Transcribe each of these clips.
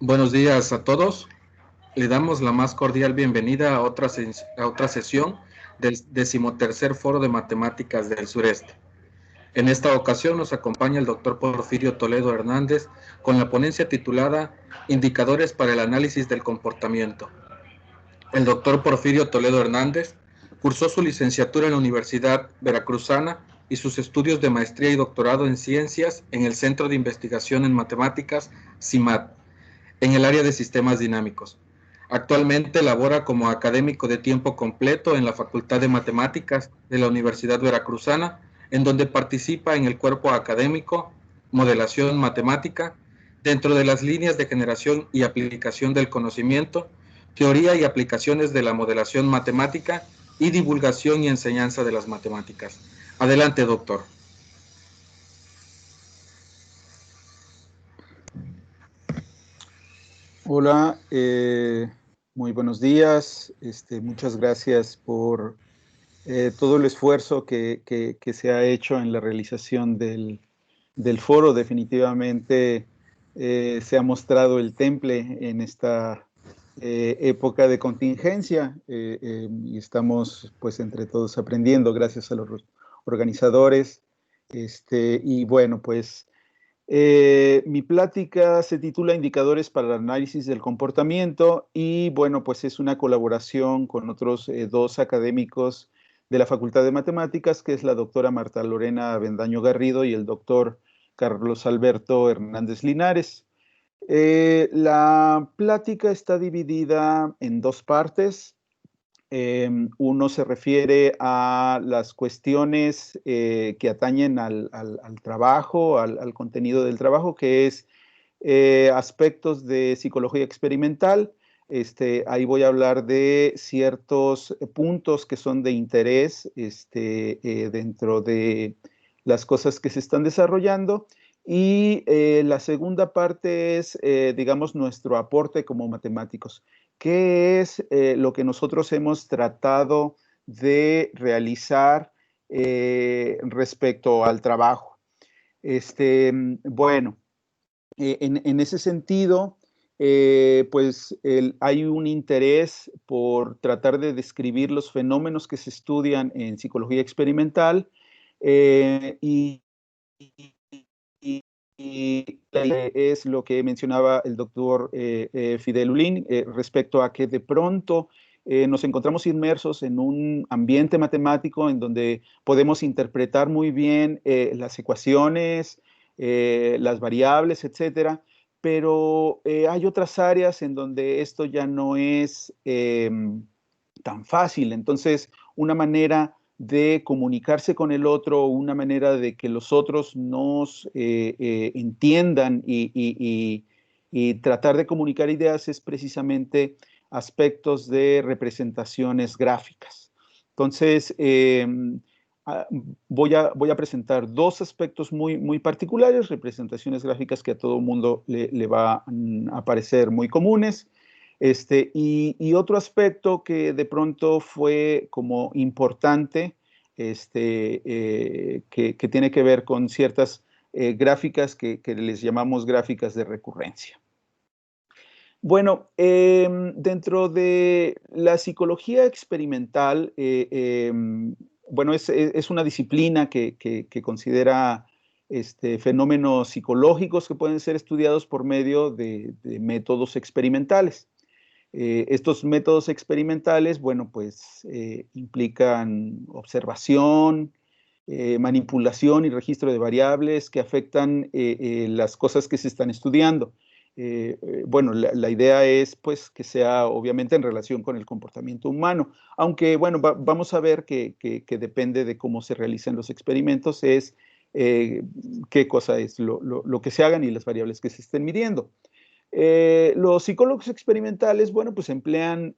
Buenos días a todos. Le damos la más cordial bienvenida a otra sesión del 13º Foro de Matemáticas del Sureste. En esta ocasión nos acompaña el doctor Porfirio Toledo Hernández con la ponencia titulada Indicadores para el análisis del comportamiento. El doctor Porfirio Toledo Hernández cursó su licenciatura en la Universidad Veracruzana y sus estudios de maestría y doctorado en ciencias en el Centro de Investigación en Matemáticas, CIMAT, en el área de sistemas dinámicos. Actualmente labora como académico de tiempo completo en la Facultad de Matemáticas de la Universidad Veracruzana, en donde participa en el cuerpo académico Modelación Matemática, dentro de las líneas de generación y aplicación del conocimiento, teoría y aplicaciones de la modelación matemática y divulgación y enseñanza de las matemáticas. Adelante, doctor. Hola, muy buenos días. Muchas gracias por todo el esfuerzo que se ha hecho en la realización del foro. Definitivamente se ha mostrado el temple en esta época de contingencia y estamos pues entre todos aprendiendo gracias a los organizadores. Y bueno, pues mi plática se titula Indicadores para el análisis del comportamiento y bueno, pues es una colaboración con otros dos académicos de la Facultad de Matemáticas, que es la doctora Marta Lorena Avendaño Garrido y el doctor Carlos Alberto Hernández Linares. La plática está dividida en dos partes. Uno se refiere a las cuestiones que atañen al trabajo, al contenido del trabajo, que es aspectos de psicología experimental. Ahí voy a hablar de ciertos puntos que son de interés dentro de las cosas que se están desarrollando. Y la segunda parte es, digamos, nuestro aporte como matemáticos. ¿Qué es lo que nosotros hemos tratado de realizar respecto al trabajo? Bueno, en ese sentido, pues hay un interés por tratar de describir los fenómenos que se estudian en psicología experimental y es lo que mencionaba el doctor Fidel Ulín respecto a que de pronto nos encontramos inmersos en un ambiente matemático en donde podemos interpretar muy bien las ecuaciones, las variables, etcétera, pero hay otras áreas en donde esto ya no es tan fácil. Entonces, una manera de comunicarse con el otro, una manera de que los otros nos entiendan y tratar de comunicar ideas es precisamente aspectos de representaciones gráficas. Entonces, voy a presentar dos aspectos muy particulares, representaciones gráficas que a todo mundo le va a parecer muy comunes. Y otro aspecto que de pronto fue como importante, que tiene que ver con ciertas gráficas que les llamamos gráficas de recurrencia. Bueno, dentro de la psicología experimental, bueno, es una disciplina que considera fenómenos psicológicos que pueden ser estudiados por medio de métodos experimentales. Estos métodos experimentales, bueno, pues implican observación, manipulación y registro de variables que afectan las cosas que se están estudiando. Bueno, la idea es pues que sea obviamente en relación con el comportamiento humano, aunque bueno, vamos a ver que depende de cómo se realicen los experimentos, es qué cosa es lo que se hagan y las variables que se estén midiendo. Los psicólogos experimentales, bueno, pues emplean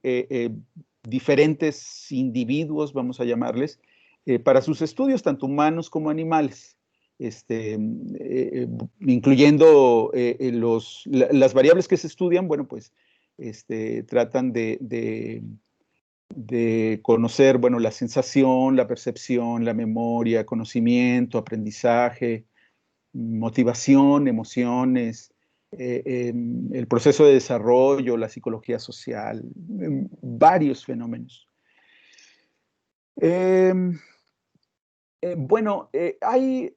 diferentes individuos, vamos a llamarles, para sus estudios, tanto humanos como animales, incluyendo las variables que se estudian, bueno, pues tratan de conocer, bueno, la sensación, la percepción, la memoria, conocimiento, aprendizaje, motivación, emociones, el proceso de desarrollo, la psicología social, varios fenómenos. Bueno,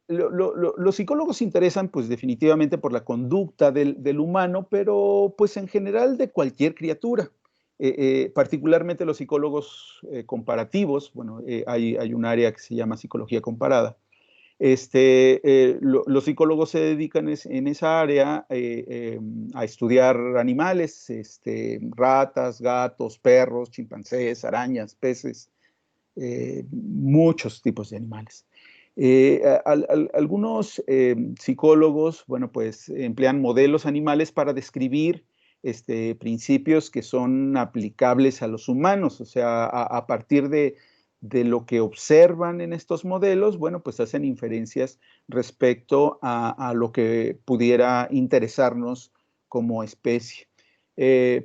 los psicólogos se interesan pues definitivamente por la conducta del humano, pero pues en general de cualquier criatura. Particularmente los psicólogos comparativos, bueno, hay un área que se llama psicología comparada. Los psicólogos se dedican en esa área a estudiar animales, ratas, gatos, perros, chimpancés, arañas, peces, muchos tipos de animales. Algunos psicólogos, bueno, pues emplean modelos animales para describir principios que son aplicables a los humanos, o sea, a partir de lo que observan en estos modelos, bueno, pues hacen inferencias respecto a lo que pudiera interesarnos como especie.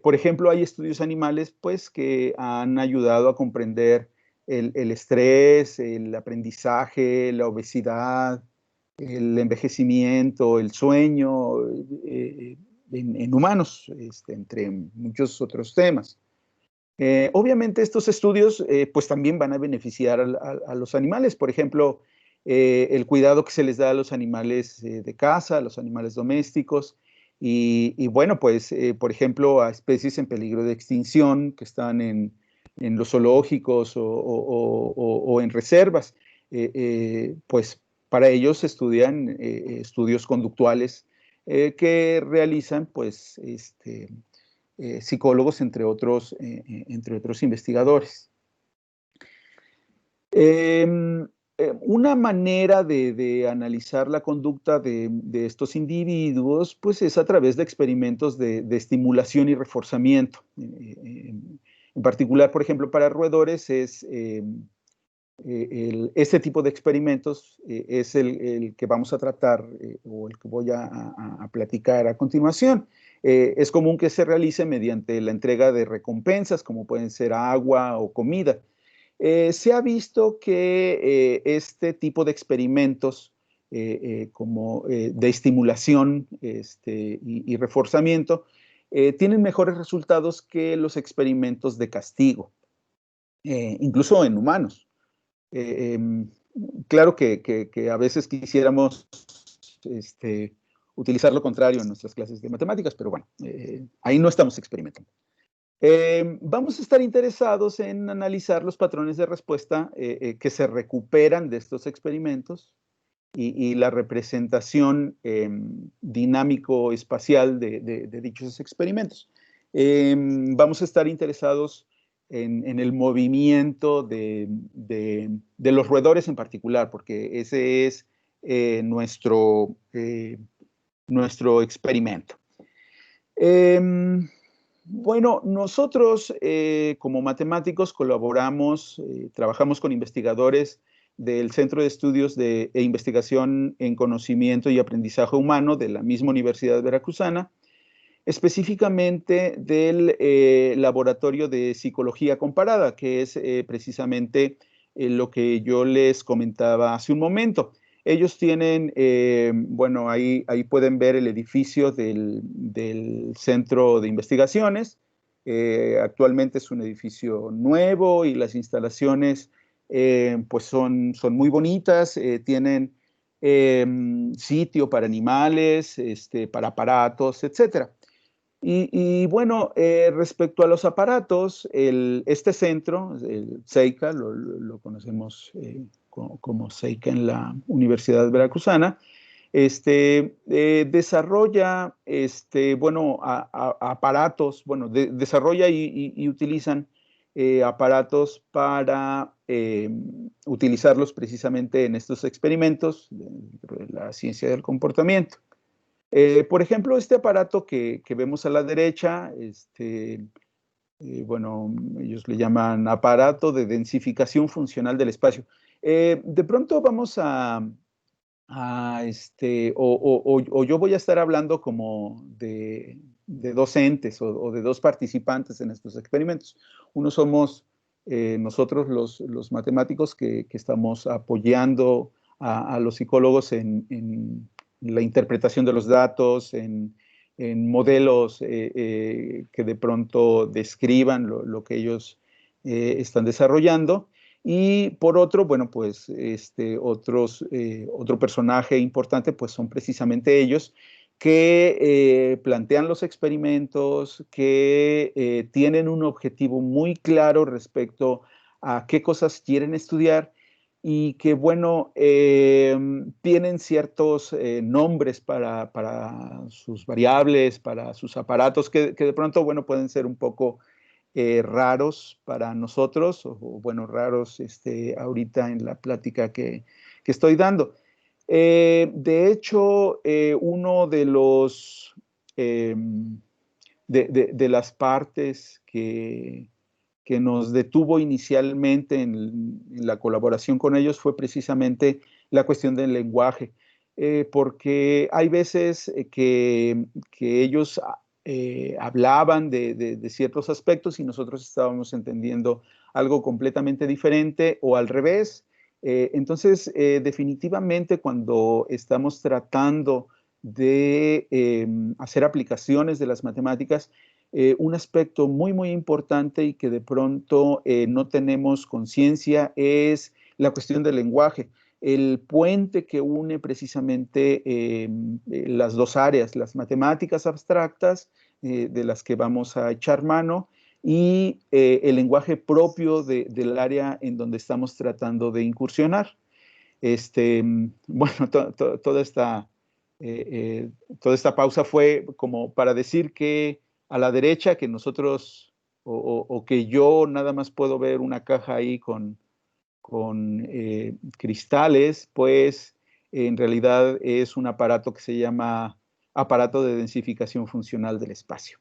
Por ejemplo, hay estudios animales, pues, que han ayudado a comprender el estrés, el aprendizaje, la obesidad, el envejecimiento, el sueño en humanos, entre muchos otros temas. Obviamente estos estudios pues también van a beneficiar a los animales, por ejemplo, el cuidado que se les da a los animales de casa, a los animales domésticos, y bueno, pues por ejemplo a especies en peligro de extinción que están en los zoológicos o en reservas, pues para ellos se estudian estudios conductuales que realizan pues psicólogos, entre otros investigadores. Una manera de analizar la conducta de estos individuos, pues es a través de experimentos de estimulación y reforzamiento. En particular, por ejemplo, para roedores es este tipo de experimentos es el que vamos a tratar o el que voy a platicar a continuación. Es común que se realice mediante la entrega de recompensas, como pueden ser agua o comida. Se ha visto que este tipo de experimentos como de estimulación y reforzamiento tienen mejores resultados que los experimentos de castigo, incluso en humanos. Eh, em, claro que a veces quisiéramos utilizar lo contrario en nuestras clases de matemáticas, pero bueno, ahí no estamos experimentando. Vamos a estar interesados en analizar los patrones de respuesta que se recuperan de estos experimentos y la representación dinámico-espacial de dichos experimentos. Vamos a estar interesados en el movimiento de los roedores en particular, porque ese es nuestro experimento. Bueno, nosotros como matemáticos colaboramos, trabajamos con investigadores del Centro de Estudios e Investigación en Conocimiento y Aprendizaje Humano de la misma Universidad Veracruzana, específicamente del Laboratorio de Psicología Comparada, que es precisamente lo que yo les comentaba hace un momento. Ellos tienen, bueno, ahí pueden ver el edificio del Centro de Investigaciones. Actualmente es un edificio nuevo y las instalaciones pues son muy bonitas, tienen sitio para animales, para aparatos, etc. Y bueno, respecto a los aparatos, este centro, el CEICA, lo conocemos como CEICA en la Universidad Veracruzana, desarrolla, bueno, aparatos, bueno, desarrolla y utilizan aparatos para utilizarlos precisamente en estos experimentos de la ciencia del comportamiento. Por ejemplo, este aparato que vemos a la derecha, bueno, ellos le llaman aparato de densificación funcional del espacio. De pronto vamos o yo voy a estar hablando como de docentes o de dos participantes en estos experimentos. Uno somos nosotros los matemáticos que estamos apoyando a los psicólogos en la interpretación de los datos, en en modelos que de pronto describan lo que ellos están desarrollando. Y por otro, bueno, pues otro personaje importante pues son precisamente ellos que plantean los experimentos, que tienen un objetivo muy claro respecto a qué cosas quieren estudiar y que, bueno, tienen ciertos nombres para sus variables, para sus aparatos, que de pronto, bueno, pueden ser un poco raros para nosotros, o bueno, raros ahorita en la plática que estoy dando. De hecho, uno de los eh, de las partes que nos detuvo inicialmente en la colaboración con ellos fue precisamente la cuestión del lenguaje, porque hay veces que ellos hablaban de ciertos aspectos y nosotros estábamos entendiendo algo completamente diferente o al revés. Entonces, definitivamente cuando estamos tratando de hacer aplicaciones de las matemáticas, un aspecto muy importante y que de pronto no tenemos conciencia es la cuestión del lenguaje. El puente que une precisamente las dos áreas, las matemáticas abstractas, de las que vamos a echar mano, y el lenguaje propio del área en donde estamos tratando de incursionar. Bueno, toda esta pausa fue como para decir que a la derecha, que nosotros, o que yo nada más puedo ver una caja ahí con cristales, pues en realidad es un aparato que se llama aparato de densificación funcional del espacio.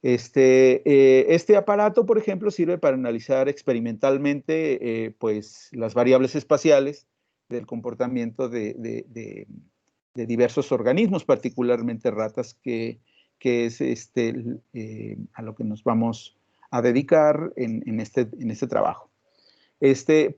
Este aparato, por ejemplo, sirve para analizar experimentalmente pues, las variables espaciales del comportamiento de diversos organismos, particularmente ratas, que es a lo que nos vamos a dedicar en este trabajo.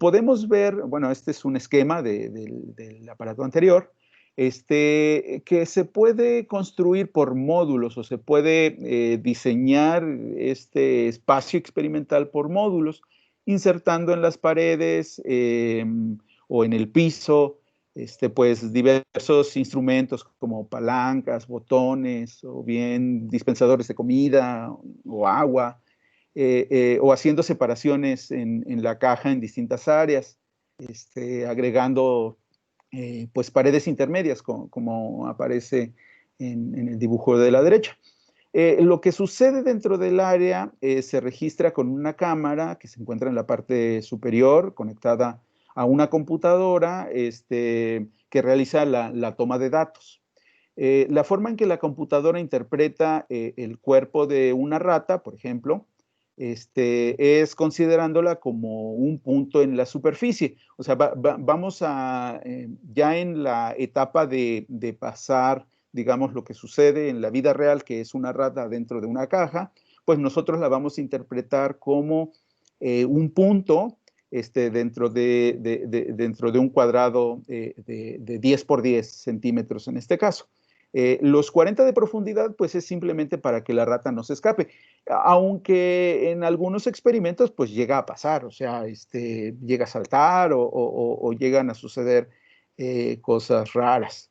Podemos ver, bueno, este es un esquema del aparato anterior, que se puede construir por módulos o se puede diseñar este espacio experimental por módulos, insertando en las paredes o en el piso, pues diversos instrumentos como palancas, botones o bien dispensadores de comida o agua, o haciendo separaciones en la caja en distintas áreas, agregando pues paredes intermedias como aparece en el dibujo de la derecha. Lo que sucede dentro del área se registra con una cámara que se encuentra en la parte superior, conectada a una computadora que realiza la toma de datos. La forma en que la computadora interpreta el cuerpo de una rata, por ejemplo, es considerándola como un punto en la superficie. O sea, vamos ya en la etapa de pasar, digamos, lo que sucede en la vida real, que es una rata dentro de una caja, pues nosotros la vamos a interpretar como un punto dentro de un cuadrado de 10 por 10 centímetros en este caso. Los 40 de profundidad, pues es simplemente para que la rata no se escape, aunque en algunos experimentos, pues llega a pasar, o sea, llega a saltar o llegan a suceder cosas raras.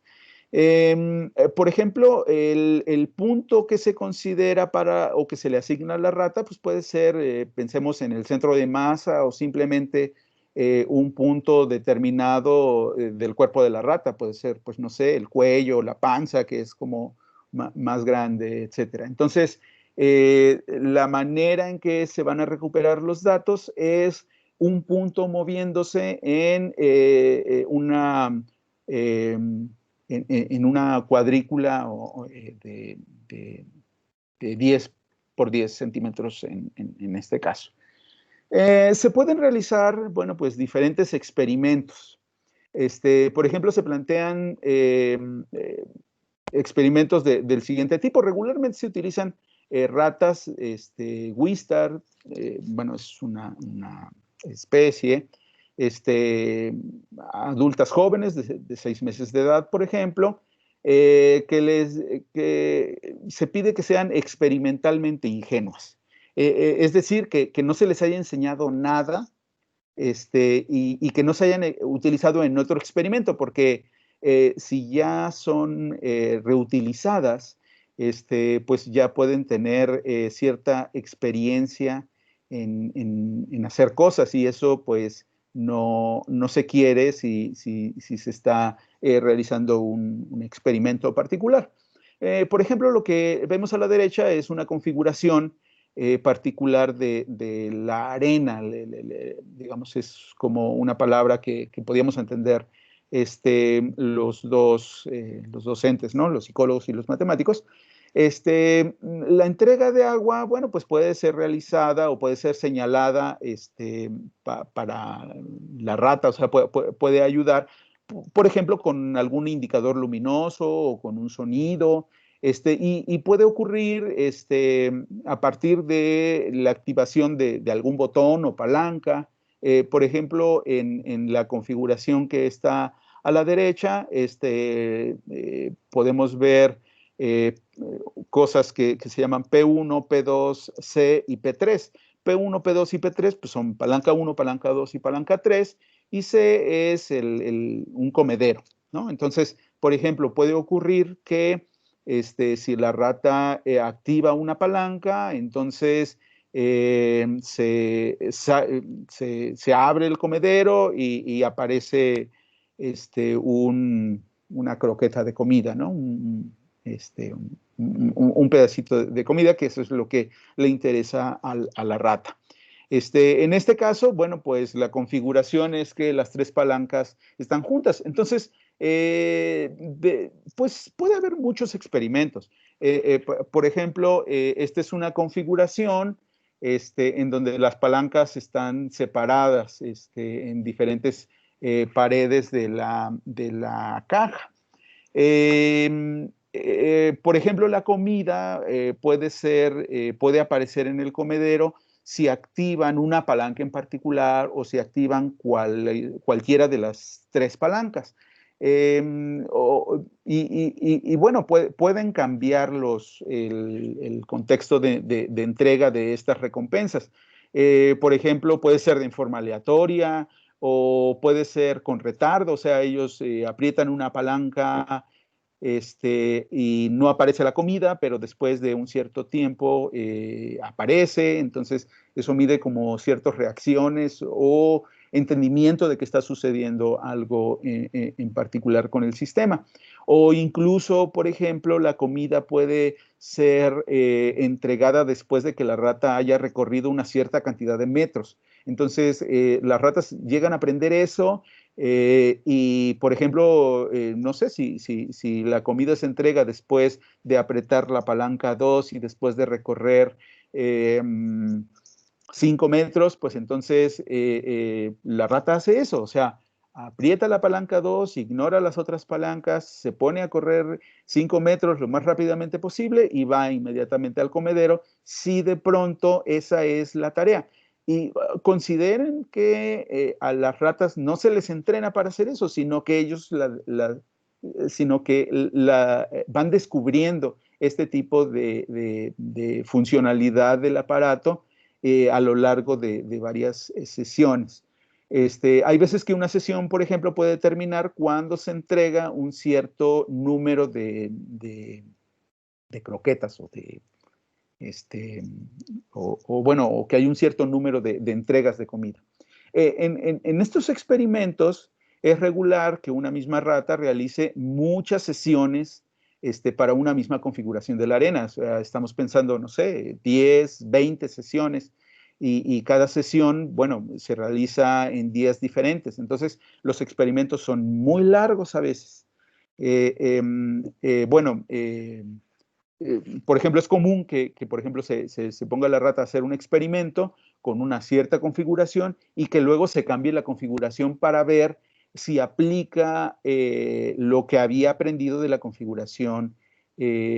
Por ejemplo, el punto que se considera o que se le asigna a la rata, pues puede ser, pensemos en el centro de masa o simplemente un punto determinado del cuerpo de la rata, puede ser, pues no sé, el cuello, la panza, que es como más grande, etcétera. Entonces, la manera en que se van a recuperar los datos es un punto moviéndose en una cuadrícula de 10 por 10 centímetros en este caso. Se pueden realizar, bueno, pues diferentes experimentos. Por ejemplo, se plantean experimentos del siguiente tipo. Regularmente se utilizan ratas Wistar, bueno, es una especie, adultas jóvenes de 6 meses de edad, por ejemplo, que se pide que sean experimentalmente ingenuas. Es decir, que no se les haya enseñado nada y que no se hayan utilizado en otro experimento, porque si ya son reutilizadas, pues ya pueden tener cierta experiencia en hacer cosas y eso pues no se quiere si se está realizando un experimento particular. Por ejemplo, lo que vemos a la derecha es una configuración particular de la arena, digamos, es como una palabra que podíamos entender los docentes, ¿no? Los psicólogos y los matemáticos. La entrega de agua, bueno, pues puede ser realizada o puede ser señalada para la rata, o sea, puede ayudar, por ejemplo, con algún indicador luminoso o con un sonido, y puede ocurrir a partir de la activación de algún botón o palanca. Por ejemplo, en la configuración que está a la derecha, podemos ver eh, cosas que se llaman P1, P2, C y P3. P1, P2 y P3 pues son palanca 1, palanca 2 y palanca 3, y C es un comedero, ¿no? Entonces, por ejemplo, puede ocurrir que si la rata activa una palanca, entonces se abre el comedero y aparece una croqueta de comida, ¿no? Un pedacito de comida, que eso es lo que le interesa a la rata. En este caso, bueno, pues la configuración es que las tres palancas están juntas. Entonces, pues puede haber muchos experimentos. Por ejemplo, esta es una configuración en donde las palancas están separadas en diferentes paredes de la caja. Por ejemplo, la comida puede aparecer en el comedero si activan una palanca en particular o si activan cualquiera de las tres palancas. Y bueno, pueden cambiar el contexto de entrega de estas recompensas. Por ejemplo, puede ser de forma aleatoria o puede ser con retardo, o sea, ellos aprietan una palanca y no aparece la comida, pero después de un cierto tiempo aparece, entonces eso mide como ciertas reacciones o entendimiento de que está sucediendo algo en particular con el sistema. O incluso, por ejemplo, la comida puede ser entregada después de que la rata haya recorrido una cierta cantidad de metros. Entonces, las ratas llegan a aprender eso y, por ejemplo, no sé si la comida se entrega después de apretar la palanca 2 y después de recorrer 5 metros, pues entonces la rata hace eso, o sea, aprieta la palanca 2, ignora las otras palancas, se pone a correr 5 metros lo más rápidamente posible y va inmediatamente al comedero si de pronto esa es la tarea. Y consideren que a las ratas no se les entrena para hacer eso, sino que ellos van descubriendo este tipo de funcionalidad del aparato a lo largo de varias sesiones. Hay veces que una sesión, por ejemplo, puede terminar cuando se entrega un cierto número de croquetas o que hay un cierto número de entregas de comida. En estos experimentos es regular que una misma rata realice muchas sesiones para una misma configuración de la arena. O sea, estamos pensando, no sé, 10, 20 sesiones y cada sesión, bueno, se realiza en días diferentes. Entonces, los experimentos son muy largos a veces. Bueno, por ejemplo, es común que por ejemplo, se ponga la rata a hacer un experimento con una cierta configuración y que luego se cambie la configuración para ver si aplica lo que había aprendido de la configuración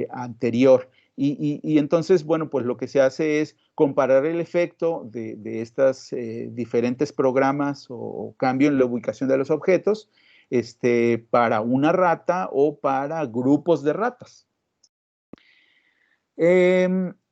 anterior. Y entonces, bueno, pues lo que se hace es comparar el efecto de estas diferentes programas o cambio en la ubicación de los objetos para una rata o para grupos de ratas.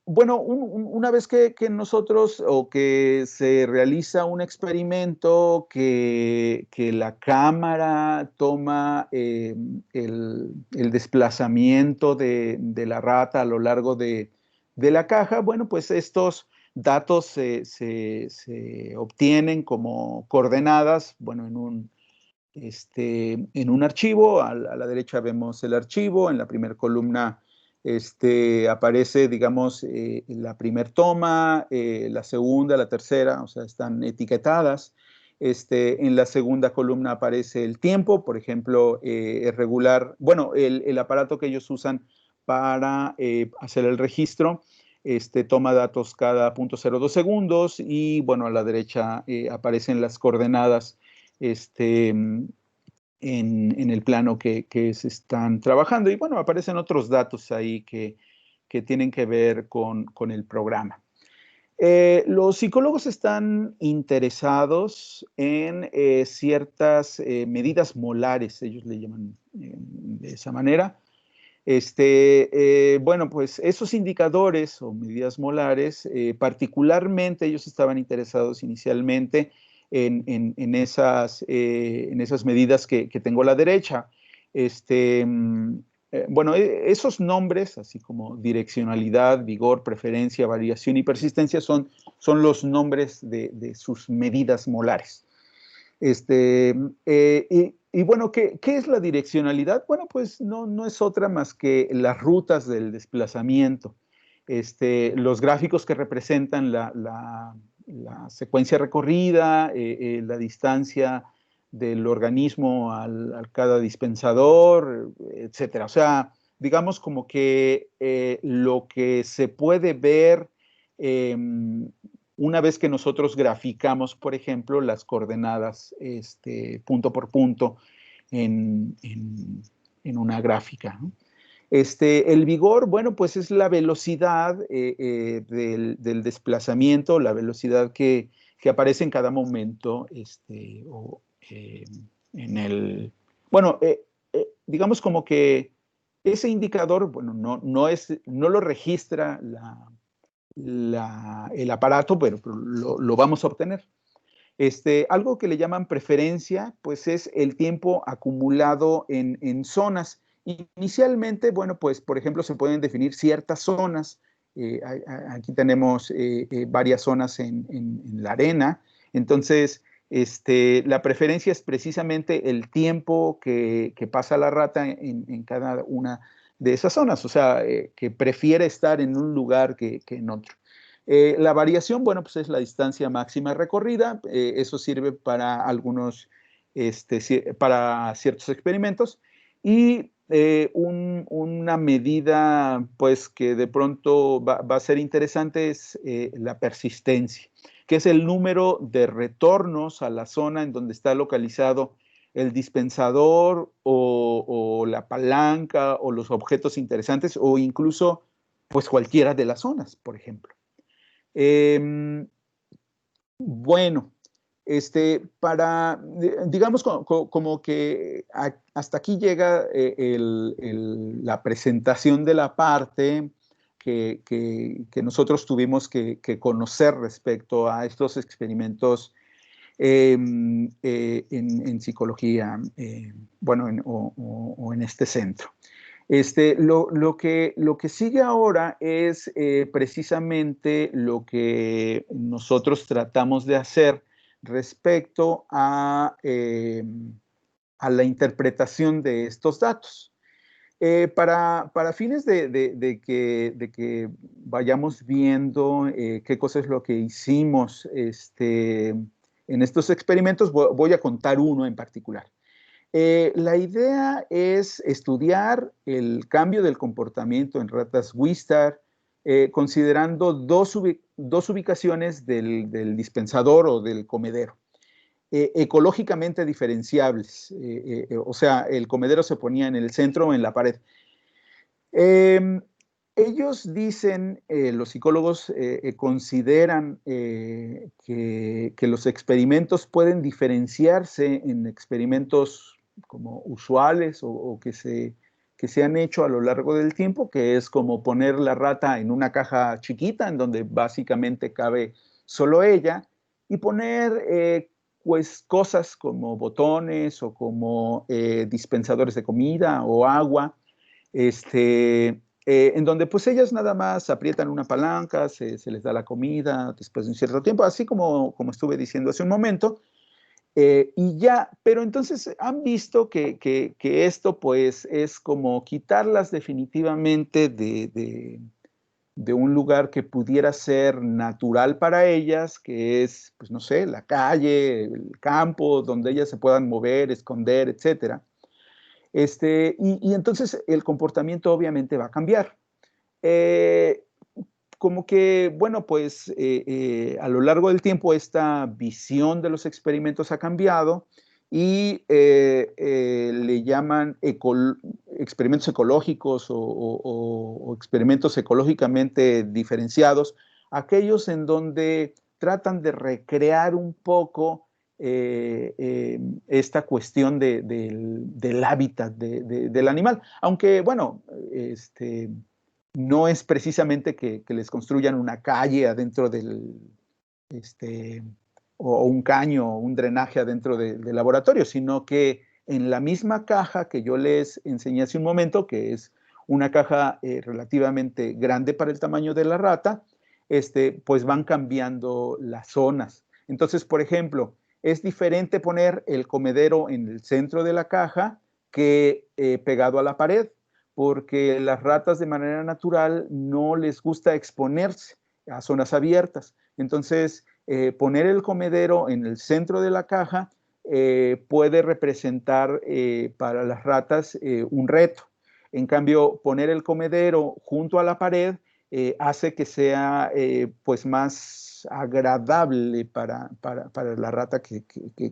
Bueno, una vez que nosotros o que se realiza un experimento que la cámara toma el desplazamiento de la rata a lo largo de la caja, bueno, pues estos datos se obtienen como coordenadas, bueno, en un archivo. A la derecha vemos el archivo, en la primera columna aparece, digamos, la primera toma, la segunda, la tercera, o sea, están etiquetadas. En la segunda columna aparece el tiempo, por ejemplo, es regular, bueno, el aparato que ellos usan para hacer el registro, toma datos cada 0.02 segundos y, bueno, a la derecha aparecen las coordenadas en el plano que se están trabajando. Y bueno, aparecen otros datos ahí que tienen que ver con el programa. Los psicólogos están interesados en ciertas medidas molares, ellos le llaman de esa manera. Bueno, pues esos indicadores o medidas molares, particularmente ellos estaban interesados inicialmente en esas medidas que tengo a la derecha. Bueno, esos nombres, así como direccionalidad, vigor, preferencia, variación y persistencia, son los nombres de sus medidas molares. Y bueno, ¿qué es la direccionalidad? Bueno, pues no es otra más que las rutas del desplazamiento. Los gráficos que representan la secuencia recorrida, la distancia del organismo al cada dispensador, etcétera. O sea, digamos como que lo que se puede ver una vez que nosotros graficamos, por ejemplo, las coordenadas punto por punto en una gráfica, ¿no? El vigor, bueno, pues es la velocidad del desplazamiento, la velocidad que aparece en cada momento, bueno, digamos como que ese indicador, bueno, no lo registra el aparato, pero lo vamos a obtener. Algo que le llaman preferencia, pues es el tiempo acumulado en zonas. Inicialmente, bueno, pues por ejemplo se pueden definir ciertas zonas. Aquí tenemos varias zonas en la arena. Entonces, la preferencia es precisamente el tiempo que pasa la rata en cada una de esas zonas, o sea, que prefiere estar en un lugar que en otro. La variación, bueno, pues es la distancia máxima recorrida. Eso sirve para para ciertos experimentos. Y una medida, pues, que de pronto va a ser interesante es la persistencia, que es el número de retornos a la zona en donde está localizado el dispensador o la palanca o los objetos interesantes o incluso, pues, cualquiera de las zonas, por ejemplo. Bueno, digamos como que hasta aquí llega la presentación de la parte que nosotros tuvimos que conocer respecto a estos experimentos en psicología, bueno, o en este centro. Lo que sigue ahora es precisamente lo que nosotros tratamos de hacer respecto a la interpretación de estos datos. Para fines de que vayamos viendo qué cosa es lo que hicimos en estos experimentos, voy a contar uno en particular. La idea es estudiar el cambio del comportamiento en ratas Wistar, considerando dos ubicaciones del dispensador o del comedero, ecológicamente diferenciables. O sea, el comedero se ponía en el centro o en la pared. Ellos dicen, los psicólogos consideran que los experimentos pueden diferenciarse en experimentos como usuales o que se han hecho a lo largo del tiempo, que es como poner la rata en una caja chiquita en donde básicamente cabe solo ella y poner pues cosas como botones o como dispensadores de comida o agua, en donde pues ellas nada más aprietan una palanca, se les da la comida después de un cierto tiempo, así como estuve diciendo hace un momento, y ya, pero entonces han visto que esto pues es como quitarlas definitivamente de un lugar que pudiera ser natural para ellas, que es, pues no sé, la calle, el campo, donde ellas se puedan mover, esconder, etcétera. Y entonces el comportamiento obviamente va a cambiar. Eh, Como que, bueno, pues a lo largo del tiempo esta visión de los experimentos ha cambiado y le llaman experimentos ecológicos o experimentos ecológicamente diferenciados, aquellos en donde tratan de recrear un poco esta cuestión del hábitat del animal. Aunque, bueno, no es precisamente que les construyan una calle adentro este, o un caño o un drenaje adentro del laboratorio, sino que en la misma caja que yo les enseñé hace un momento, que es una caja relativamente grande para el tamaño de la rata, pues van cambiando las zonas. Entonces, por ejemplo, es diferente poner el comedero en el centro de la caja que pegado a la pared, porque las ratas de manera natural no les gusta exponerse a zonas abiertas. Entonces, poner el comedero en el centro de la caja puede representar para las ratas un reto. En cambio, poner el comedero junto a la pared hace que sea pues más agradable para la rata que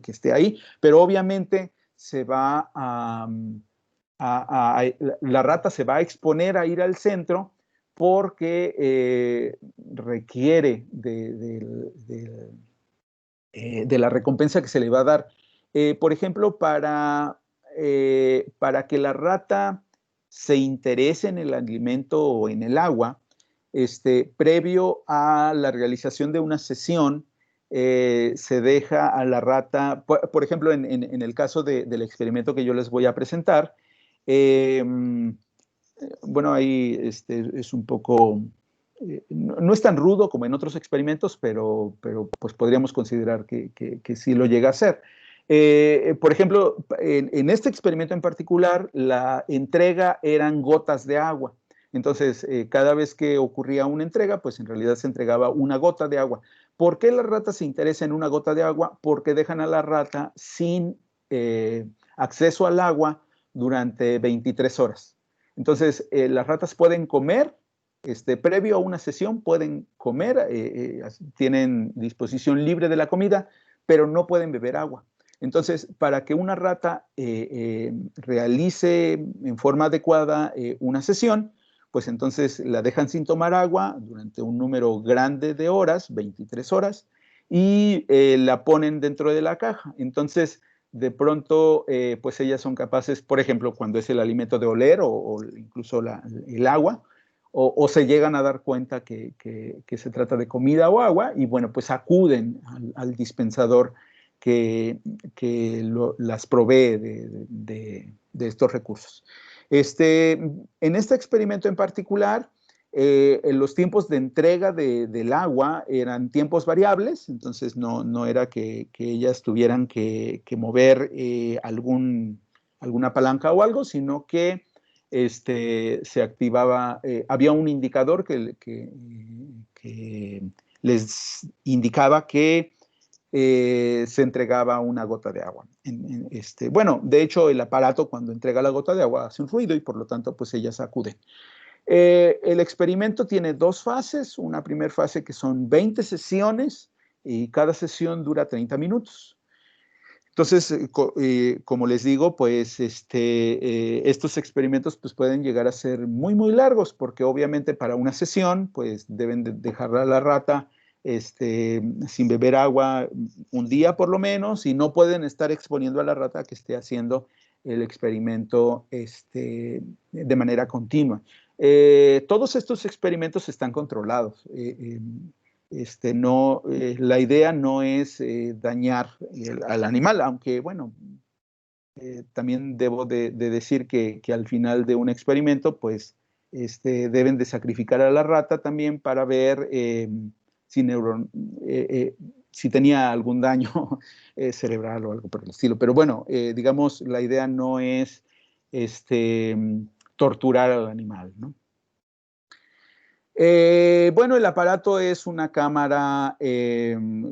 esté ahí, pero obviamente se va la rata se va a exponer a ir al centro porque requiere de la recompensa que se le va a dar. Por ejemplo, para que la rata se interese en el alimento o en el agua, previo a la realización de una sesión, se deja a la rata, por ejemplo, en el caso del experimento que yo les voy a presentar, bueno, ahí es un poco, no es tan rudo como en otros experimentos, pero pues podríamos considerar que sí lo llega a ser. Por ejemplo, en este experimento en particular, la entrega eran gotas de agua. Entonces, cada vez que ocurría una entrega, pues en realidad se entregaba una gota de agua. ¿Por qué la rata se interesa en una gota de agua? Porque dejan a la rata sin acceso al agua durante 23 horas. Entonces, las ratas pueden comer, previo a una sesión pueden comer, tienen disposición libre de la comida, pero no pueden beber agua. Entonces, para que una rata realice en forma adecuada una sesión, pues entonces la dejan sin tomar agua durante un número grande de horas, 23 horas, y la ponen dentro de la caja. Entonces, de pronto, pues ellas son capaces, por ejemplo, cuando es el alimento de oler o incluso el agua, o se llegan a dar cuenta que se trata de comida o agua, y bueno, pues acuden al dispensador que las provee de estos recursos. En este experimento en particular, los tiempos de entrega del agua eran tiempos variables, entonces no era que ellas tuvieran que mover alguna palanca o algo, sino que se activaba, había un indicador que les indicaba que se entregaba una gota de agua. Bueno, de hecho, el aparato cuando entrega la gota de agua hace un ruido y por lo tanto, pues ellas acuden. El experimento tiene dos fases, una primera fase que son 20 sesiones y cada sesión dura 30 minutos. Entonces, como les digo, pues estos experimentos pues, pueden llegar a ser muy, muy largos porque obviamente para una sesión pues deben dejar a la rata sin beber agua un día por lo menos y no pueden estar exponiendo a la rata que esté haciendo el experimento de manera continua. Todos estos experimentos están controlados. La idea no es dañar al animal, aunque, bueno, también debo de decir que al final de un experimento, pues, deben de sacrificar a la rata también para ver si, si tenía algún daño cerebral o algo por el estilo. Pero bueno, digamos, la idea no es torturar al animal, ¿no? Bueno, el aparato es una cámara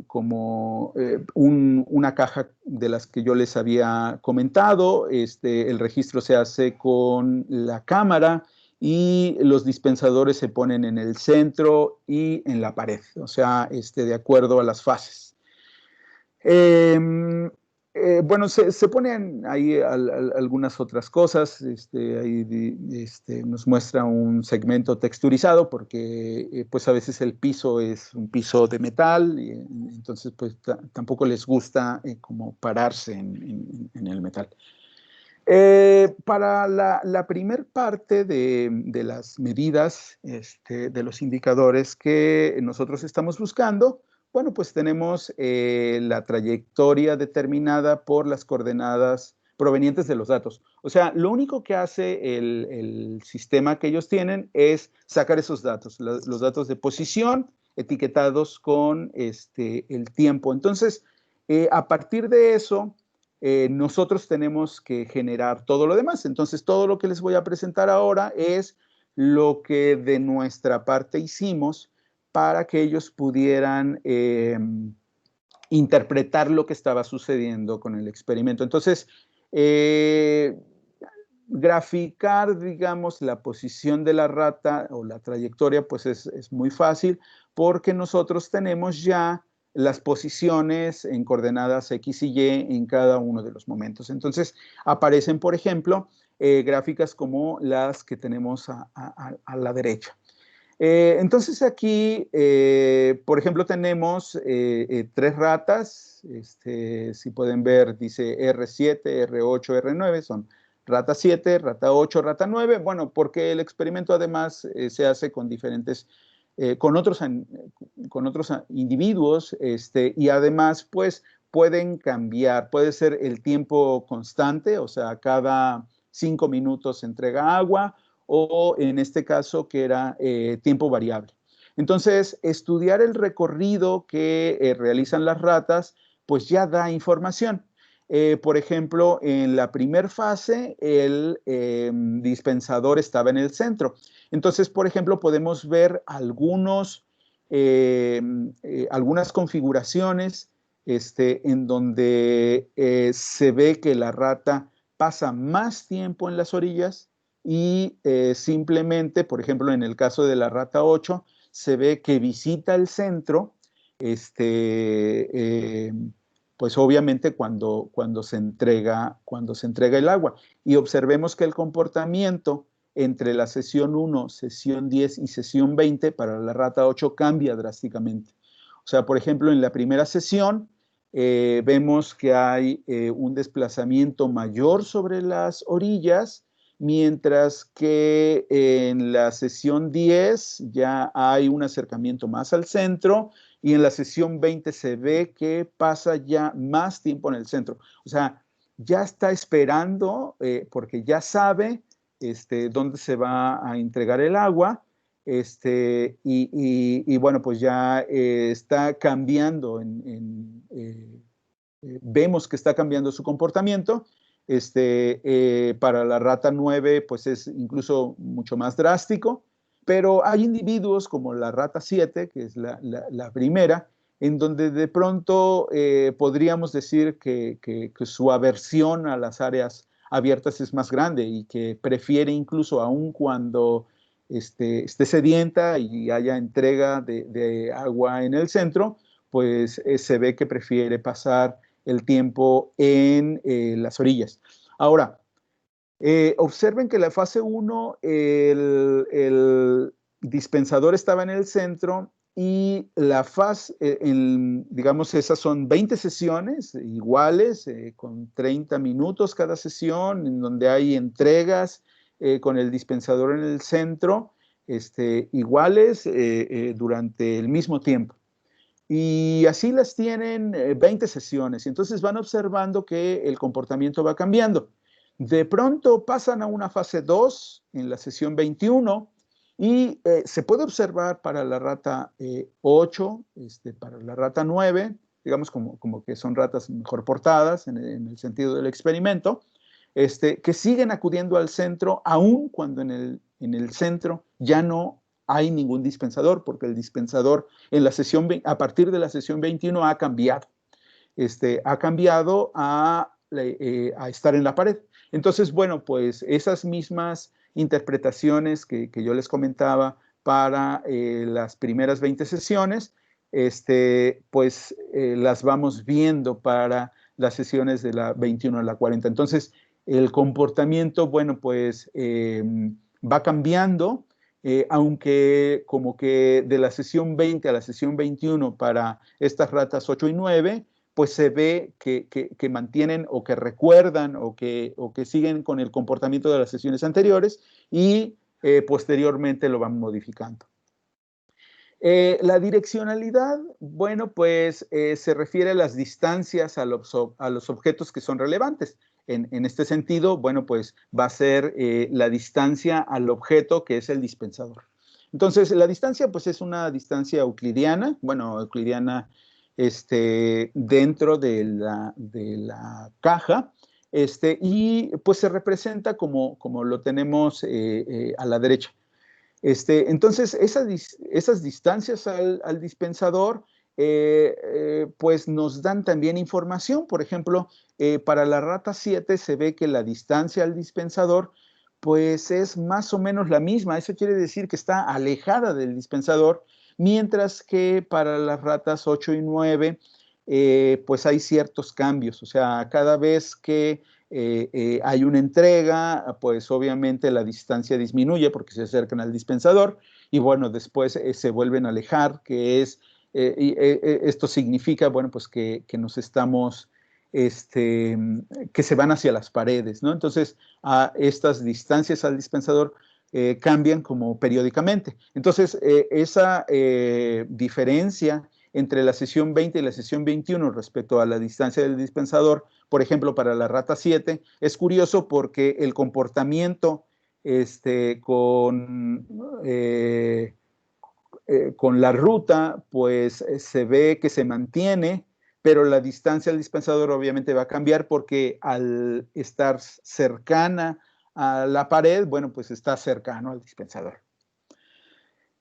como una caja de las que yo les había comentado. El registro se hace con la cámara y los dispensadores se ponen en el centro y en la pared, o sea, de acuerdo a las fases. Bueno, se ponen ahí algunas otras cosas. Ahí nos muestra un segmento texturizado porque pues a veces el piso es un piso de metal y entonces pues tampoco les gusta como pararse en el metal. Para la primer parte de las medidas de los indicadores que nosotros estamos buscando, bueno, pues tenemos la trayectoria determinada por las coordenadas provenientes de los datos. O sea, lo único que hace el sistema que ellos tienen es sacar esos datos, los datos de posición etiquetados con el tiempo. Entonces, a partir de eso, nosotros tenemos que generar todo lo demás. Entonces, todo lo que les voy a presentar ahora es lo que de nuestra parte hicimos para que ellos pudieran interpretar lo que estaba sucediendo con el experimento. Entonces, graficar, digamos, la posición de la rata o la trayectoria, pues es muy fácil porque nosotros tenemos ya las posiciones en coordenadas X y Y en cada uno de los momentos. Entonces, aparecen, por ejemplo, gráficas como las que tenemos a la derecha. Entonces aquí, por ejemplo, tenemos 3 ratas. Si pueden ver, dice R7, R8, R9, son rata 7, rata 8, rata 9. Bueno, porque el experimento además se hace con diferentes, con otros individuos, y además, pues, pueden cambiar. Puede ser el tiempo constante, o sea, cada 5 minutos se entrega agua, o en este caso que era tiempo variable. Entonces, estudiar el recorrido que realizan las ratas, pues ya da información. Por ejemplo, en la primera fase, el dispensador estaba en el centro. Entonces, por ejemplo, podemos ver algunas configuraciones en donde se ve que la rata pasa más tiempo en las orillas y simplemente, por ejemplo, en el caso de la rata 8, se ve que visita el centro, pues obviamente cuando se entrega el agua. Y observemos que el comportamiento entre la sesión 1, sesión 10 y sesión 20 para la rata 8 cambia drásticamente. O sea, por ejemplo, en la primera sesión vemos que hay un desplazamiento mayor sobre las orillas, mientras que en la sesión 10 ya hay un acercamiento más al centro y en la sesión 20 se ve que pasa ya más tiempo en el centro. O sea, ya está esperando porque ya sabe dónde se va a entregar el agua, y bueno, pues ya está cambiando, vemos que está cambiando su comportamiento. Para la rata 9, pues es incluso mucho más drástico, pero hay individuos como la rata 7, que es la primera, en donde de pronto podríamos decir que su aversión a las áreas abiertas es más grande y que prefiere incluso, aun cuando esté sedienta y haya entrega de agua en el centro, pues se ve que prefiere pasar el tiempo en las orillas. Ahora, observen que en la fase 1 el dispensador estaba en el centro y la fase, digamos, esas son 20 sesiones iguales, con 30 minutos cada sesión, en donde hay entregas con el dispensador en el centro, iguales durante el mismo tiempo. Y así las tienen 20 sesiones. Y entonces van observando que el comportamiento va cambiando. De pronto pasan a una fase 2 en la sesión 21 y se puede observar para la rata 8, para la rata 9, digamos como que son ratas mejor portadas en el sentido del experimento, que siguen acudiendo al centro aun cuando en el centro ya no hay ningún dispensador, porque el dispensador en la sesión, a partir de la sesión 21 ha cambiado. Ha cambiado a estar en la pared. Entonces, bueno, pues esas mismas interpretaciones que yo les comentaba para las primeras 20 sesiones, pues las vamos viendo para las sesiones de la 21 a la 40. Entonces, el comportamiento, bueno, pues va cambiando, aunque como que de la sesión 20 a la sesión 21 para estas ratas 8 y 9, pues se ve que mantienen o que recuerdan o que siguen con el comportamiento de las sesiones anteriores y posteriormente lo van modificando. La direccionalidad, bueno, pues se refiere a las distancias a los objetos que son relevantes. En este sentido, bueno, pues va a ser la distancia al objeto que es el dispensador. Entonces, la distancia, pues es una distancia euclidiana, bueno, euclidiana dentro de la caja, y pues se representa como lo tenemos a la derecha. Entonces, esas distancias al dispensador, pues nos dan también información. Por ejemplo, para la rata 7 se ve que la distancia al dispensador, pues es más o menos la misma. Eso quiere decir que está alejada del dispensador, mientras que para las ratas 8 y 9, pues hay ciertos cambios. O sea, cada vez que hay una entrega, pues obviamente la distancia disminuye porque se acercan al dispensador y bueno, después se vuelven a alejar, esto significa, bueno, pues que nos estamos, que se van hacia las paredes, ¿no? Entonces, estas distancias al dispensador cambian como periódicamente. Entonces, esa diferencia entre la sesión 20 y la sesión 21 respecto a la distancia del dispensador, por ejemplo, para la rata 7, es curioso porque el comportamiento con la ruta, pues se ve que se mantiene, pero la distancia al dispensador obviamente va a cambiar porque al estar cercana a la pared, bueno, pues está cercano al dispensador.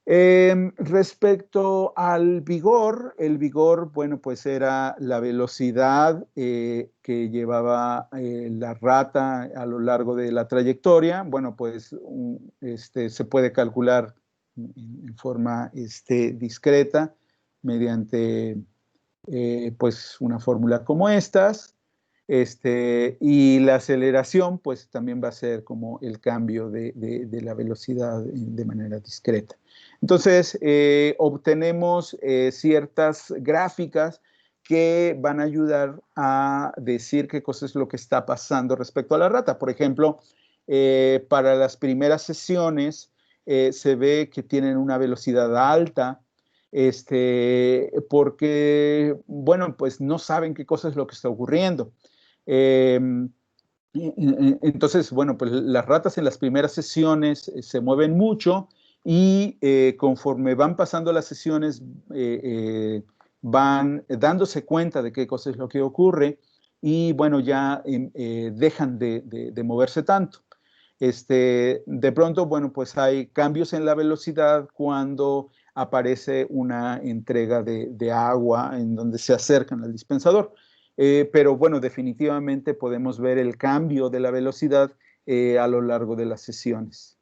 Respecto al vigor, el vigor, bueno, pues era la velocidad que llevaba la rata a lo largo de la trayectoria. Bueno, pues se puede calcular en forma discreta mediante pues una fórmula como estas. Y la aceleración, pues también va a ser como el cambio de la velocidad de manera discreta. Entonces, obtenemos ciertas gráficas que van a ayudar a decir qué cosa es lo que está pasando respecto a la rata. Por ejemplo, para las primeras sesiones se ve que tienen una velocidad alta, porque, bueno, pues no saben qué cosa es lo que está ocurriendo. Entonces, bueno, pues las ratas en las primeras sesiones se mueven mucho y conforme van pasando las sesiones van dándose cuenta de qué cosa es lo que ocurre y bueno, ya dejan de moverse tanto. De pronto, bueno, pues hay cambios en la velocidad cuando aparece una entrega de agua en donde se acercan al dispensador. Pero bueno, definitivamente podemos ver el cambio de la velocidad a lo largo de las sesiones.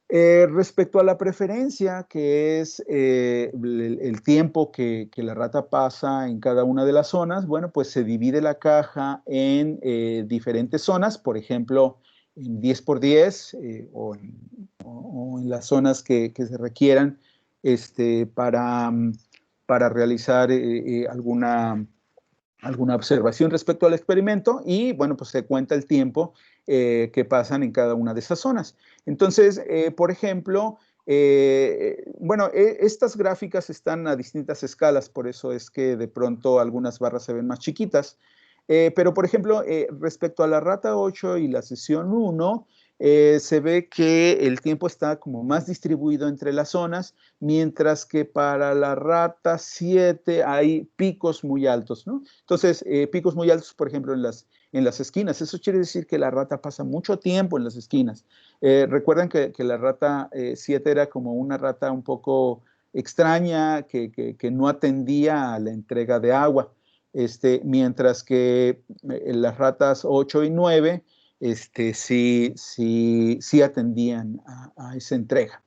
Respecto a la preferencia, que es el tiempo que la rata pasa en cada una de las zonas, bueno, pues se divide la caja en diferentes zonas, por ejemplo, en 10 por 10 o en las zonas que se requieran para realizar alguna observación respecto al experimento y, bueno, pues se cuenta el tiempo que pasan en cada una de esas zonas. Entonces, por ejemplo, bueno, estas gráficas están a distintas escalas, por eso es que de pronto algunas barras se ven más chiquitas. Pero, por ejemplo, respecto a la rata 8 y la sesión 1, se ve que el tiempo está como más distribuido entre las zonas, mientras que para la rata 7 hay picos muy altos, ¿no? Entonces, picos muy altos, por ejemplo, en las esquinas. Eso quiere decir que la rata pasa mucho tiempo en las esquinas. Recuerden que la rata 7 era como una rata un poco extraña, que no atendía a la entrega de agua. Mientras que las ratas 8 y 9 sí atendían a esa entrega.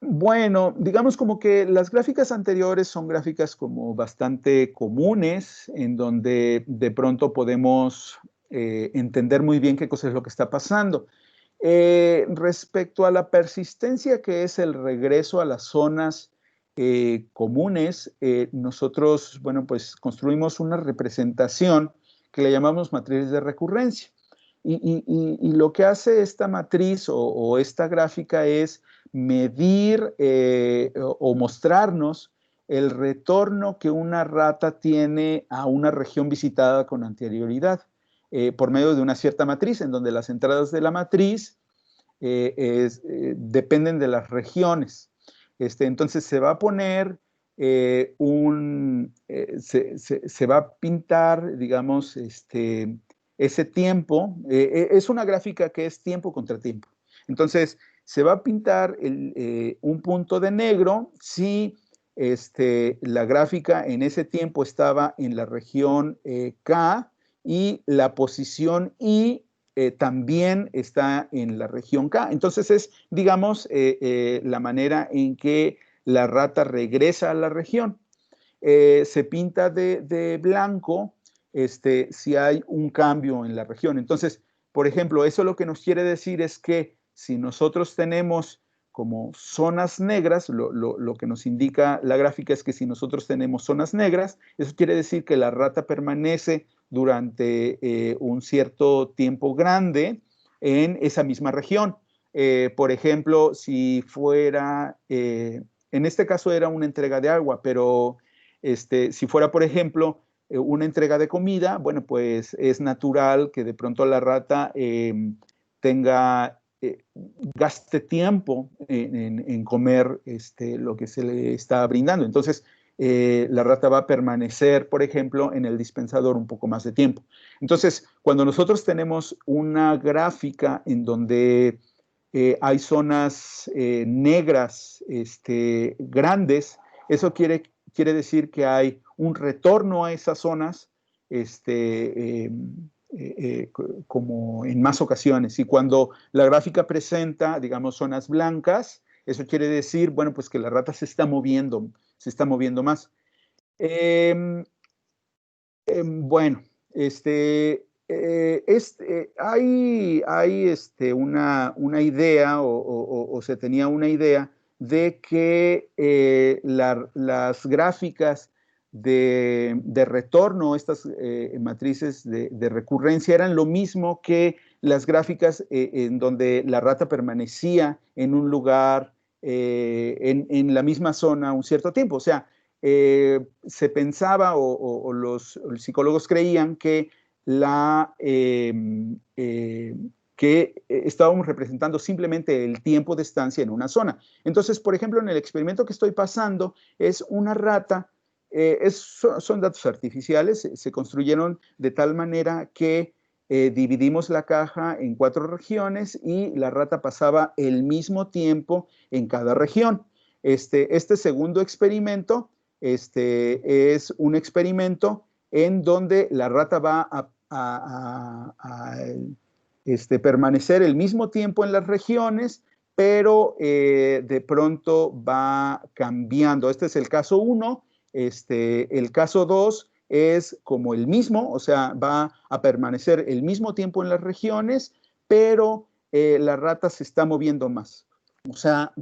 Bueno, digamos como que las gráficas anteriores son gráficas como bastante comunes, en donde de pronto podemos entender muy bien qué cosa es lo que está pasando. Respecto a la persistencia, que es el regreso a las zonas comunes, nosotros, bueno, pues construimos una representación que le llamamos matriz de recurrencia. Y lo que hace esta matriz o esta gráfica es medir o mostrarnos el retorno que una rata tiene a una región visitada con anterioridad por medio de una cierta matriz, en donde las entradas de la matriz dependen de las regiones. Entonces se va a poner se va a pintar, digamos, ese tiempo. Es una gráfica que es tiempo contra tiempo. Entonces se va a pintar un punto de negro si la gráfica en ese tiempo estaba en la región K y la posición I también está en la región K. Entonces es, digamos, la manera en que la rata regresa a la región. Se pinta de blanco si hay un cambio en la región. Entonces, por ejemplo, eso lo que nos quiere decir es que si nosotros tenemos como zonas negras, lo que nos indica la gráfica es que si nosotros tenemos zonas negras, eso quiere decir que la rata permanece durante un cierto tiempo grande en esa misma región. Por ejemplo, si fuera, en este caso era una entrega de agua, pero si fuera, por ejemplo, una entrega de comida, bueno, pues es natural que de pronto la rata gaste tiempo en comer lo que se le está brindando. Entonces, la rata va a permanecer, por ejemplo, en el dispensador un poco más de tiempo. Entonces, cuando nosotros tenemos una gráfica en donde hay zonas negras grandes, eso quiere decir que hay un retorno a esas zonas como en más ocasiones. Y cuando la gráfica presenta, digamos, zonas blancas, eso quiere decir, bueno, pues que la rata se está moviendo más. Bueno, hay una idea o se tenía una idea de que las gráficas de retorno, estas matrices de recurrencia, eran lo mismo que las gráficas en donde la rata permanecía en un lugar, en la misma zona un cierto tiempo. O sea, se pensaba o los psicólogos creían que que estábamos representando simplemente el tiempo de estancia en una zona. Entonces, por ejemplo, en el experimento que estoy pasando, es una rata, son datos artificiales, se construyeron de tal manera que dividimos la caja en 4 regiones y la rata pasaba el mismo tiempo en cada región. Este segundo experimento es un experimento en donde la rata va a permanecer el mismo tiempo en las regiones, pero de pronto va cambiando. Este es el caso 1. El caso 2 es como el mismo, o sea, va a permanecer el mismo tiempo en las regiones, pero la rata se está moviendo más. O sea,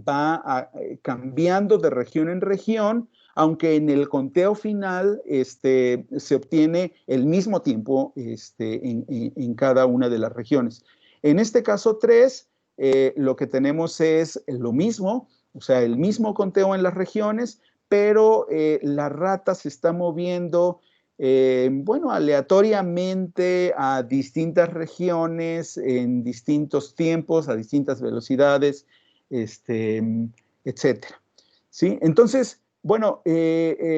cambiando de región en región, aunque en el conteo final se obtiene el mismo tiempo en cada una de las regiones. En este caso 3, lo que tenemos es lo mismo, o sea, el mismo conteo en las regiones, pero la rata se está moviendo, bueno, aleatoriamente a distintas regiones, en distintos tiempos, a distintas velocidades, etcétera. ¿Sí? Entonces, bueno,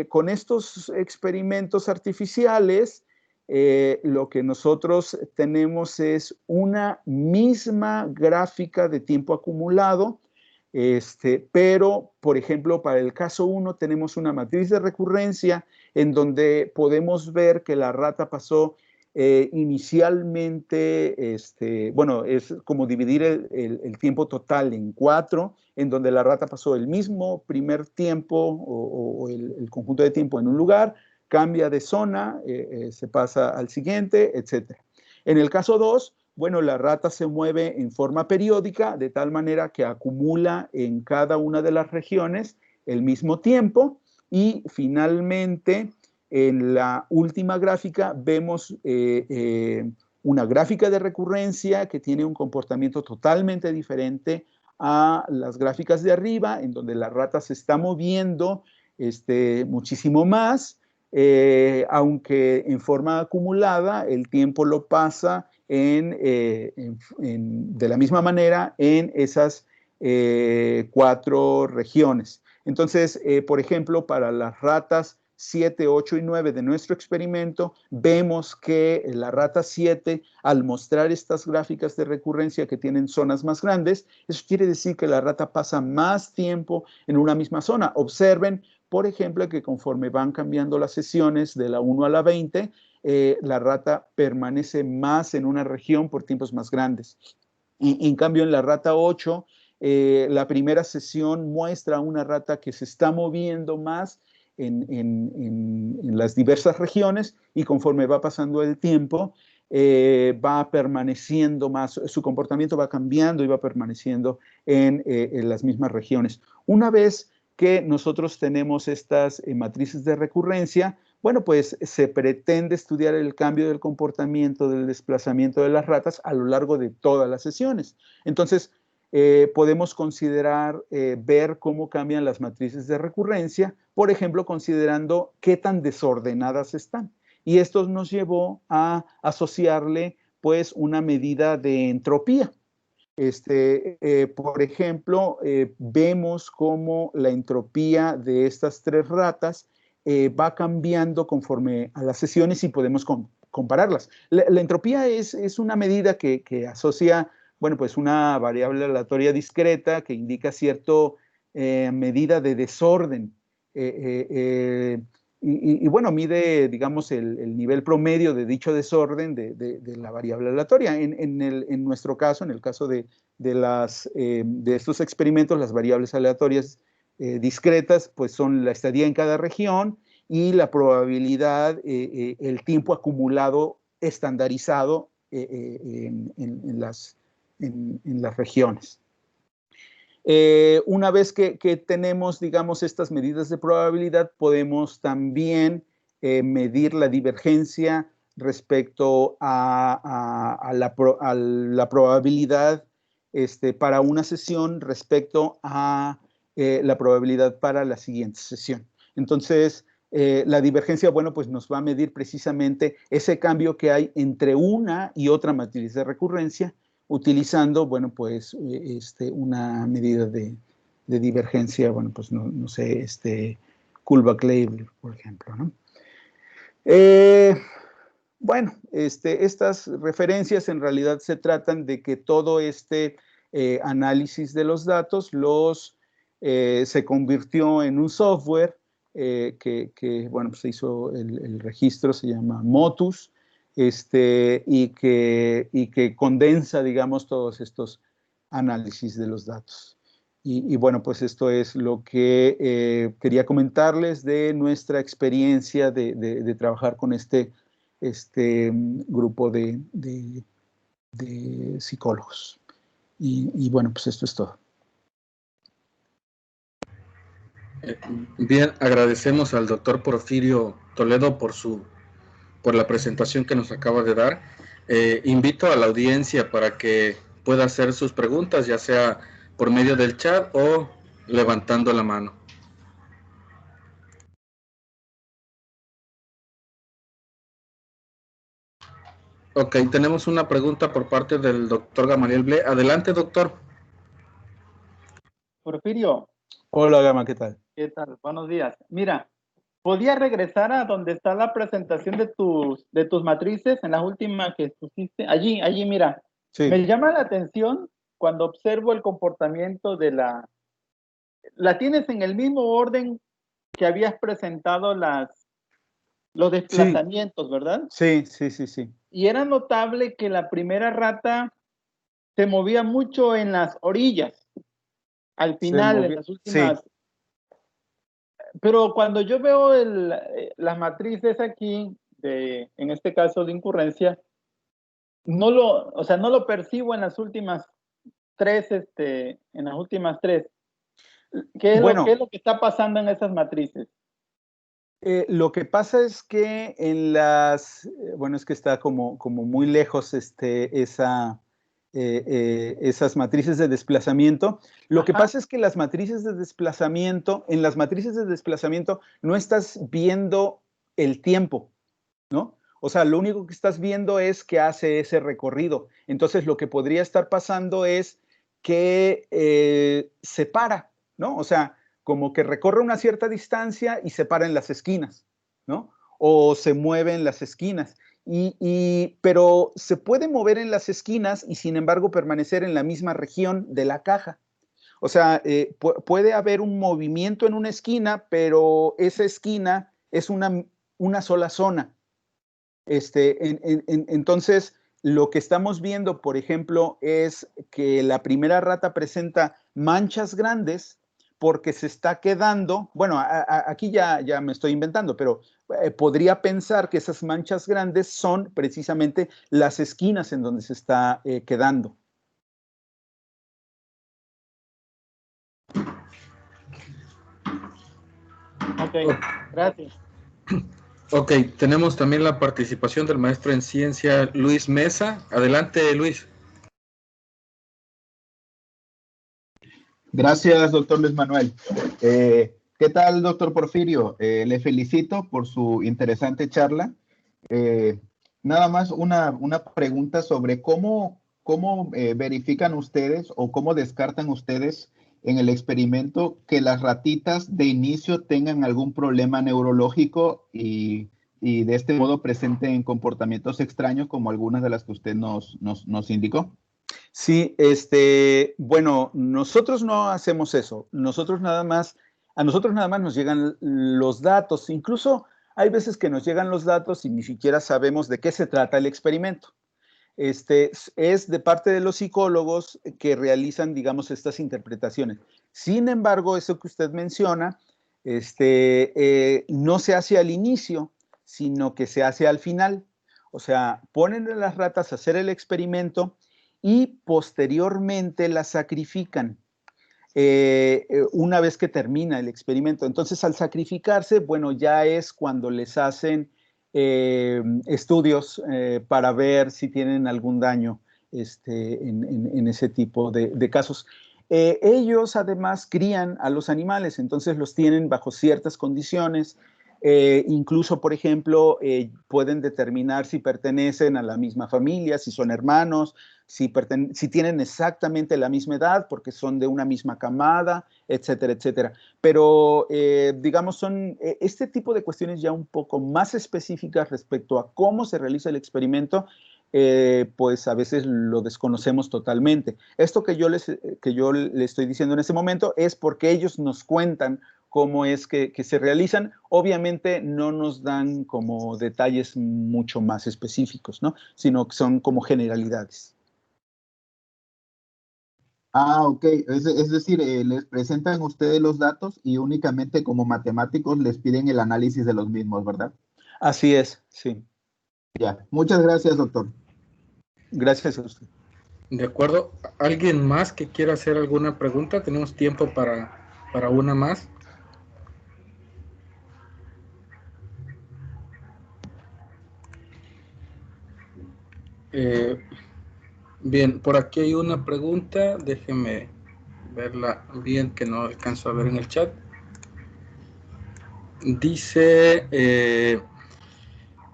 con estos experimentos artificiales, lo que nosotros tenemos es una misma gráfica de tiempo acumulado, pero, por ejemplo, para el caso 1 tenemos una matriz de recurrencia en donde podemos ver que la rata pasó inicialmente, bueno, es como dividir el tiempo total en 4, en donde la rata pasó el mismo primer tiempo o el conjunto de tiempo en un lugar, cambia de zona, se pasa al siguiente, etc. En el caso 2, bueno, la rata se mueve en forma periódica, de tal manera que acumula en cada una de las regiones el mismo tiempo y finalmente en la última gráfica vemos una gráfica de recurrencia que tiene un comportamiento totalmente diferente a las gráficas de arriba, en donde la rata se está moviendo muchísimo más, aunque en forma acumulada el tiempo lo pasa de la misma manera en esas 4 regiones. Entonces, por ejemplo, para las ratas 7, 8 y 9 de nuestro experimento, vemos que la rata 7, al mostrar estas gráficas de recurrencia que tienen zonas más grandes, eso quiere decir que la rata pasa más tiempo en una misma zona. Observen, por ejemplo, que conforme van cambiando las sesiones de la 1 a la 20, la rata permanece más en una región por tiempos más grandes. En cambio, en la rata 8, la primera sesión muestra a una rata que se está moviendo más en las diversas regiones y conforme va pasando el tiempo, va permaneciendo más, su comportamiento va cambiando y va permaneciendo en las mismas regiones. Una vez que nosotros tenemos estas matrices de recurrencia, bueno, pues se pretende estudiar el cambio del comportamiento, del desplazamiento de las ratas a lo largo de todas las sesiones. Entonces, podemos considerar ver cómo cambian las matrices de recurrencia, por ejemplo, considerando qué tan desordenadas están. Y esto nos llevó a asociarle, pues, una medida de entropía. Por ejemplo, vemos cómo la entropía de estas 3 ratas va cambiando conforme a las sesiones y podemos compararlas. La entropía es una medida que asocia, bueno, pues una variable aleatoria discreta que indica cierta medida de desorden. Y bueno, mide, digamos, el nivel promedio de dicho desorden de la variable aleatoria. En nuestro caso, en el caso de estos experimentos, las variables aleatorias discretas, pues son la estadía en cada región y la probabilidad, el tiempo acumulado estandarizado en las regiones. Una vez que tenemos, digamos, estas medidas de probabilidad, podemos también medir la divergencia respecto a la probabilidad para una sesión respecto a la probabilidad para la siguiente sesión. Entonces, la divergencia, bueno, pues nos va a medir precisamente ese cambio que hay entre una y otra matriz de recurrencia, utilizando, bueno, pues una medida de divergencia, bueno, pues no sé, Kullback-Leibler, por ejemplo, ¿no? Bueno, estas referencias en realidad se tratan de que todo análisis de los datos se convirtió en un software bueno, pues se hizo el registro, se llama Motus, y que condensa, digamos, todos estos análisis de los datos. Y bueno, pues esto es lo que quería comentarles de nuestra experiencia de trabajar con este grupo de psicólogos. Y bueno, pues esto es todo. Eh, Bien, agradecemos al doctor Porfirio Toledo por la presentación que nos acaba de dar. Invito a la audiencia para que pueda hacer sus preguntas, ya sea por medio del chat o levantando la mano. Ok, tenemos una pregunta por parte del doctor Gamaliel Ble. Adelante, doctor. Porfirio, Hola, Gama, ¿qué tal? ¿qué tal? Buenos días. Mira, ¿podías regresar a donde está la presentación de tus matrices en las últimas que pusiste? Allí, mira. Sí. Me llama la atención cuando observo el comportamiento de la tienes en el mismo orden que habías presentado los desplazamientos, Sí. ¿verdad? Sí. Y era notable que la primera rata se movía mucho en las orillas, al final, en las últimas. Sí. Pero cuando yo veo las matrices aquí, en este caso de incurrencia, o sea, no lo percibo en las últimas tres, en las últimas tres. ¿Qué es Bueno, lo que está pasando en esas matrices? lo que pasa es que en las, bueno, es que está como muy lejos esas matrices de desplazamiento. Lo que pasa es que las matrices de desplazamiento, en las matrices de desplazamiento no estás viendo el tiempo, ¿no? O sea, lo único que estás viendo es que hace ese recorrido. Entonces, lo que podría estar pasando es que se para, ¿no? O sea, como que recorre una cierta distancia y se para en las esquinas, ¿no? O se mueve en las esquinas. Pero se puede mover en las esquinas y sin embargo permanecer en la misma región de la caja. O sea, puede haber un movimiento en una esquina, pero esa esquina es una sola zona. Entonces, lo que estamos viendo, por ejemplo, es que la primera rata presenta manchas grandes porque se está quedando, bueno, aquí ya me estoy inventando, pero podría pensar que esas manchas grandes son precisamente las esquinas en donde se está quedando. Ok, gracias. Ok, tenemos también la participación del maestro en ciencia Luis Mesa. Adelante, Luis. Gracias, doctor Luis Manuel. ¿Qué tal, doctor Porfirio? Le felicito por su interesante charla. Nada más una pregunta sobre cómo verifican ustedes o cómo descartan ustedes en el experimento que las ratitas de inicio tengan algún problema neurológico y de este modo presenten comportamientos extraños como algunas de las que usted nos indicó. Sí, bueno, nosotros no hacemos eso. A nosotros nada más nos llegan los datos. Incluso hay veces que nos llegan los datos y ni siquiera sabemos de qué se trata el experimento. Es de parte de los psicólogos que realizan, digamos, estas interpretaciones. Sin embargo, eso que usted menciona, no se hace al inicio, sino que se hace al final. O sea, ponen a las ratas a hacer el experimento y posteriormente las sacrifican una vez que termina el experimento. Entonces, al sacrificarse, bueno, ya es cuando les hacen estudios para ver si tienen algún daño en ese tipo de casos. Ellos además crían a los animales, entonces los tienen bajo ciertas condiciones. Incluso, por ejemplo, pueden determinar si pertenecen a la misma familia, si son hermanos, si tienen exactamente la misma edad porque son de una misma camada, etcétera, etcétera. Pero, digamos, son este tipo de cuestiones ya un poco más específicas respecto a cómo se realiza el experimento, pues a veces lo desconocemos totalmente. Esto que yo le estoy diciendo en ese momento es porque ellos nos cuentan cómo es que se realizan. Obviamente no nos dan como detalles mucho más específicos, ¿no? Sino que son como generalidades. Ah, ok. Es decir, les presentan ustedes los datos y únicamente como matemáticos les piden el análisis de los mismos, ¿verdad? Así es, sí. Ya. Muchas gracias, doctor. Gracias a usted. De acuerdo. ¿Alguien más que quiera hacer alguna pregunta? Tenemos tiempo para una más. Bien, por aquí hay una pregunta, déjeme verla bien que no alcanzo a ver en el chat. Dice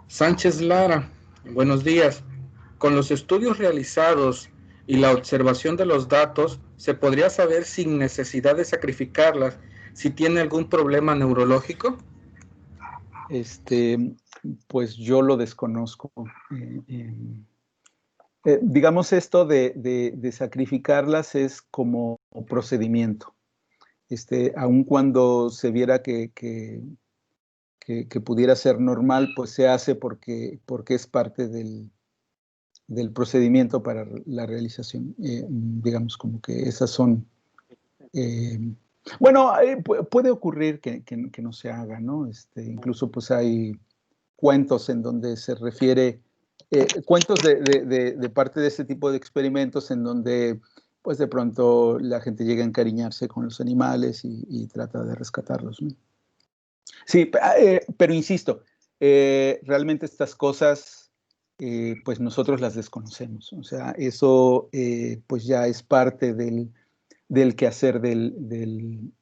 Sánchez Lara, buenos días. Con los estudios realizados y la observación de los datos, ¿se podría saber sin necesidad de sacrificarlas si tiene algún problema neurológico? Pues yo lo desconozco. Digamos, esto de sacrificarlas es como procedimiento. Aun cuando se viera que pudiera ser normal, pues se hace porque es parte del procedimiento para la realización. Digamos, como que esas son... bueno, puede ocurrir que no se haga, ¿no? Incluso pues hay cuentos en donde se refiere, cuentos de parte de este tipo de experimentos en donde pues de pronto la gente llega a encariñarse con los animales y trata de rescatarlos, ¿no? Sí, pero insisto, realmente estas cosas pues nosotros las desconocemos, o sea, eso pues ya es parte del quehacer del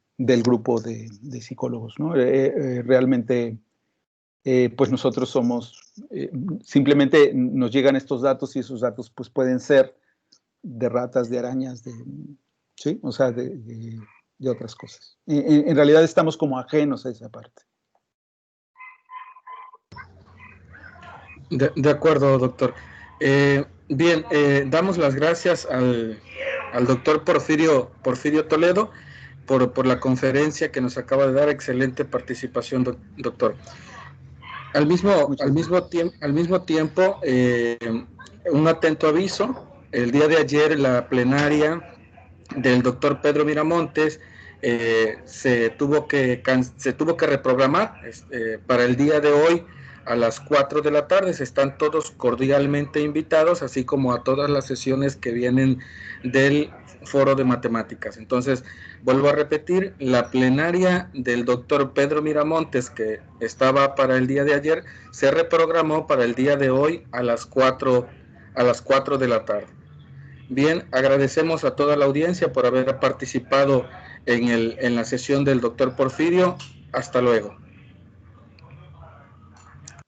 grupo de psicólogos, ¿no? Realmente pues nosotros somos, simplemente nos llegan estos datos y esos datos pues pueden ser de ratas, de arañas, ¿sí? O sea, de otras cosas. En realidad estamos como ajenos a esa parte. De acuerdo, doctor. Bien, damos las gracias al doctor Porfirio Toledo por la conferencia que nos acaba de dar. Excelente participación, doctor. Al mismo tiempo, un atento aviso. El día de ayer la plenaria del doctor Pedro Miramontes se tuvo que reprogramar para el día de hoy a las 4 de la tarde. Están todos cordialmente invitados, así como a todas las sesiones que vienen del foro de matemáticas. Entonces, vuelvo a repetir, la plenaria del doctor Pedro Miramontes, que estaba para el día de ayer, se reprogramó para el día de hoy a las 4 de la tarde. Bien, agradecemos a toda la audiencia por haber participado en la sesión del doctor Porfirio. Hasta luego.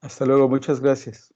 Hasta luego, muchas gracias.